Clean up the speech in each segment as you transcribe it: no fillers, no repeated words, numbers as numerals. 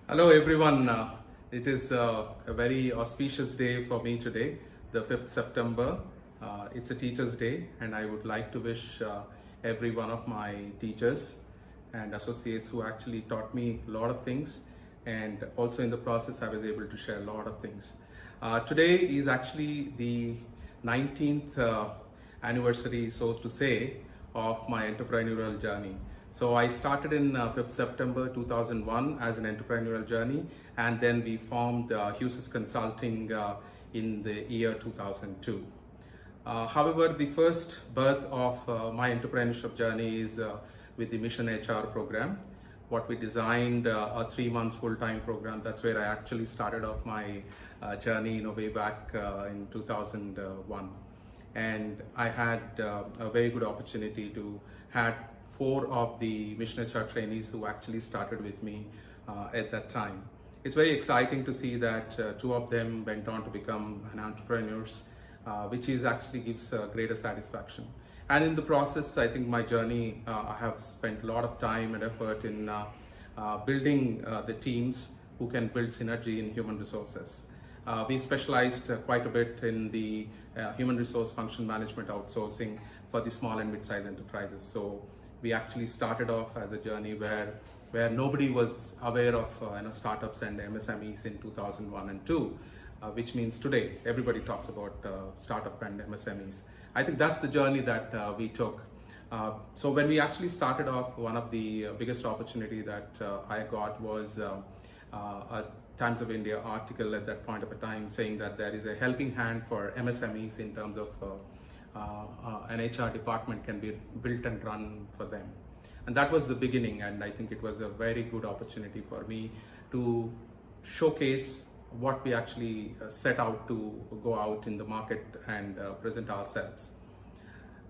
Hello everyone. It is a very auspicious day for me today, the 5th September. It's a Teachers' Day, and I would like to wish every one of my teachers and associates who actually taught me a lot of things, and also in the process I was able to share a lot of things. Today is actually the 19th anniversary, so to say, of my entrepreneurial journey. So I started in 5th September 2001 as an entrepreneurial journey, and then we formed Hughes Consulting in the year 2002. However, the first birth of my entrepreneurship journey is with the Mission HR program. What we designed, a 3 months full-time program. That's where I actually started off my journey, way back in 2001. And I had a very good opportunity to had 4 of the Mission HR trainees who actually started with me at that time. It's very exciting to see that 2 of them went on to become entrepreneurs, which is actually gives greater satisfaction. And in the process, I think my journey, I have spent a lot of time and effort in building the teams who can build synergy in human resources. We specialized quite a bit in the human resource function management outsourcing for the small and mid-sized enterprises. So we actually started off as a journey where nobody was aware of startups and MSMEs in 2001 and 2, which means today everybody talks about startup and MSMEs. I think that's the journey that we took. So when we actually started off, one of the biggest opportunity that I got was a Times of India article at that point of a time saying that there is a helping hand for MSMEs in terms of an HR department can be built and run for them. And that was the beginning, and I think it was a very good opportunity for me to showcase what we actually set out to go out in the market and present ourselves.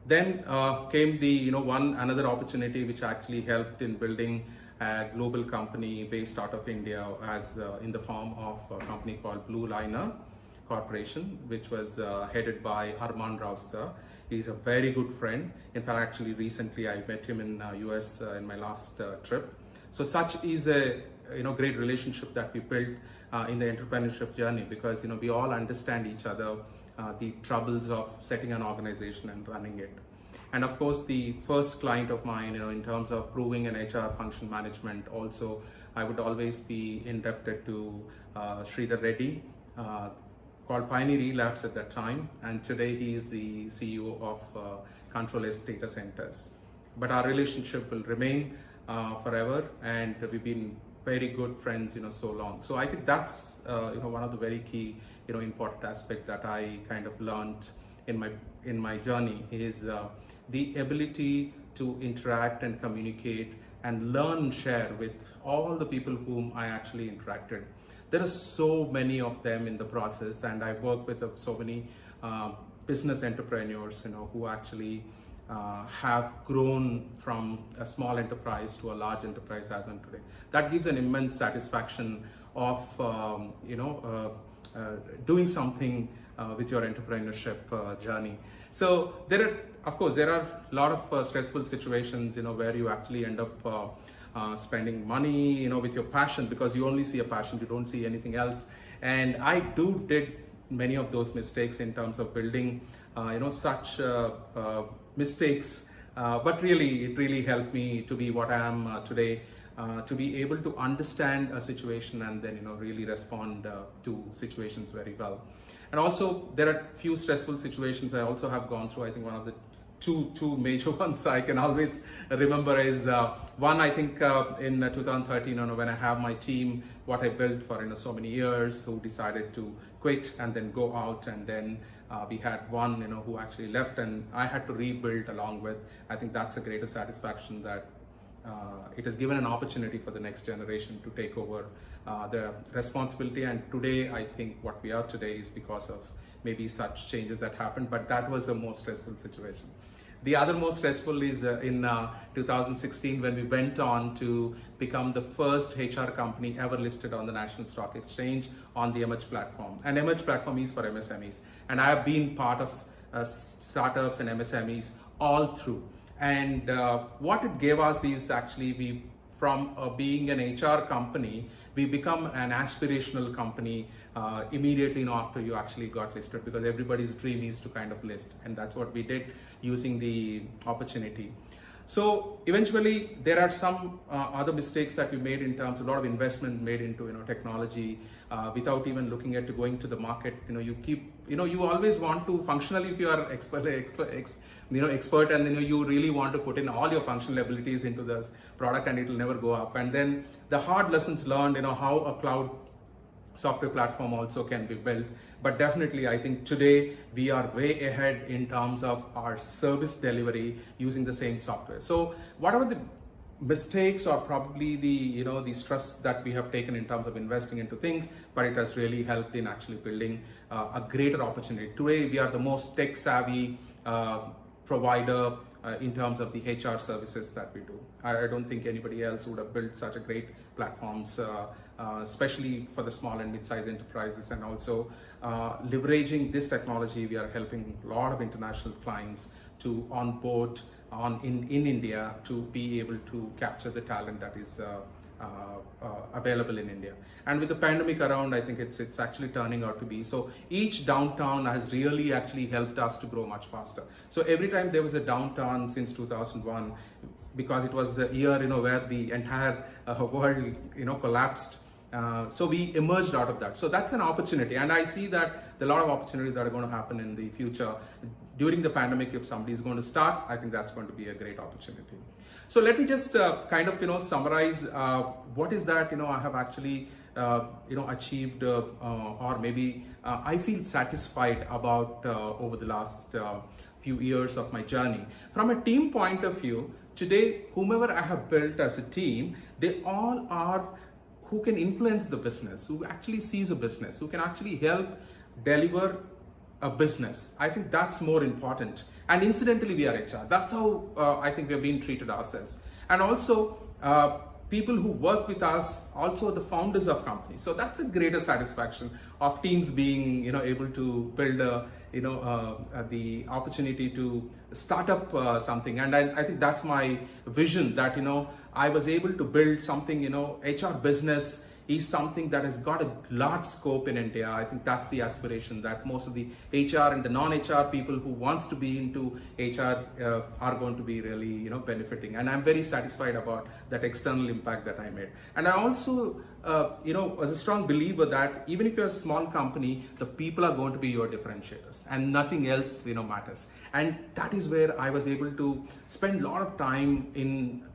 Then came the another opportunity which actually helped in building a global company based out of India as in the form of a company called Blue Liner Corporation, which was headed by Arman Rao sir. He's a very good friend. In fact, actually recently I met him in US in my last trip. So such is a great relationship that we built in the entrepreneurship journey, because we all understand each other, the troubles of setting an organization and running it. And of course, the first client of mine, in terms of proving an HR function management, also I would always be indebted to Sridhar Reddy, called Pioneer Elabs at that time, and today he is the CEO of Control S Data Centers. But our relationship will remain forever, and we've been very good friends, so long. So I think that's one of the very key, important aspect that I kind of learned in my journey is the ability to interact and communicate and learn and share with all the people whom I actually interacted. There are so many of them in the process, and I work with so many business entrepreneurs, who actually have grown from a small enterprise to a large enterprise as on today. That gives an immense satisfaction of doing something with your entrepreneurship journey. So there are a lot of stressful situations, where you actually end up spending money, with your passion, because you only see a passion, you don't see anything else. And I did many of those mistakes in terms of building, such mistakes. But really, it really helped me to be what I am today, to be able to understand a situation and then, really respond to situations very well. And also, there are few stressful situations I also have gone through. I think one of the two major ones I can always remember is one, I think in 2013, when I have my team, what I built for so many years, who decided to quit and then go out, and then we had one who actually left, and I had to rebuild along with. I think that's a greater satisfaction that it has given an opportunity for the next generation to take over the responsibility. And today, I think what we are today is because of maybe such changes that happened, but that was the most stressful situation. The other most stressful is in 2016, when we went on to become the first HR company ever listed on the National Stock Exchange on the Emerge platform. And Emerge platform is for MSMEs. And I have been part of startups and MSMEs all through. And what it gave us is actually we from being an HR company, we become an aspirational company immediately after you actually got listed, because everybody's dream is to kind of list, and that's what we did using the opportunity. So eventually there are some other mistakes that we made in terms of a lot of investment made into technology without even looking at going to the market. You always want to functionally, if you are expert, and then you really want to put in all your functional abilities into the product, and it will never go up. And then the hard lessons learned, how a cloud software platform also can be built. But definitely I think today we are way ahead in terms of our service delivery using the same software. So whatever the mistakes or probably the stress that we have taken in terms of investing into things, but it has really helped in actually building a greater opportunity. Today we are the most tech savvy provider in terms of the HR services that we do. I don't think anybody else would have built such a great platforms, especially for the small and mid-sized enterprises. And also leveraging this technology, we are helping a lot of international clients to onboard in India to be able to capture the talent that is available in India. And with the pandemic around, I think it's actually turning out to be. So each downturn has really actually helped us to grow much faster. So every time there was a downturn since 2001, because it was a year where the entire world collapsed. So we emerged out of that. So that's an opportunity, and I see that there are a lot of opportunities that are going to happen in the future. During the pandemic, if somebody is going to start, I think that's going to be a great opportunity. So let me just kind of summarize what is that I have actually achieved, or maybe I feel satisfied about over the last few years of my journey. From a team point of view, today whomever I have built as a team, they all are who can influence the business, who actually sees a business, who can actually help deliver a business. I think that's more important. And incidentally, we are HR. That's how I think we are being treated ourselves. And also, people who work with us, also the founders of companies. So that's a greater satisfaction of teams being, able to build the opportunity to start up something. And I think that's my vision, that, I was able to build something, HR business is something that has got a large scope in India. I think that's the aspiration that most of the HR and the non-HR people who wants to be into HR are going to be really, benefiting. And I'm very satisfied about that external impact that I made. And I also, was a strong believer that even if you're a small company, the people are going to be your differentiators, and nothing else, matters. And that is where I was able to spend a lot of time in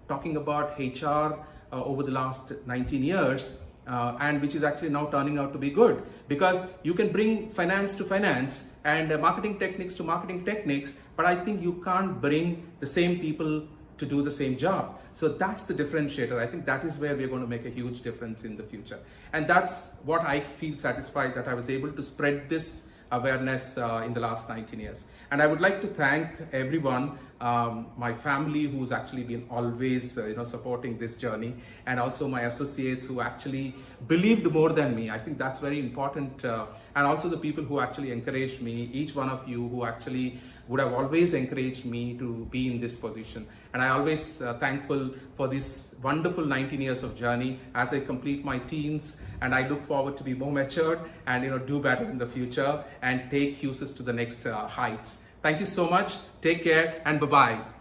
talking about HR over the last 19 years, and which is actually now turning out to be good, because you can bring finance to finance and marketing techniques to marketing techniques, but I think you can't bring the same people to do the same job. So that's the differentiator. I think that is where we're going to make a huge difference in the future. And that's what I feel satisfied that I was able to spread this awareness in the last 19 years. And I would like to thank everyone, my family who's actually been always supporting this journey, and also my associates who actually believed more than me. I think that's very important, and also the people who actually encouraged me, each one of you who actually would have always encouraged me to be in this position. And I always thankful for this wonderful 19 years of journey as I complete my teens, and I look forward to be more matured and do better in the future and take Huesys to the next heights. Thank you so much. Take care and bye-bye.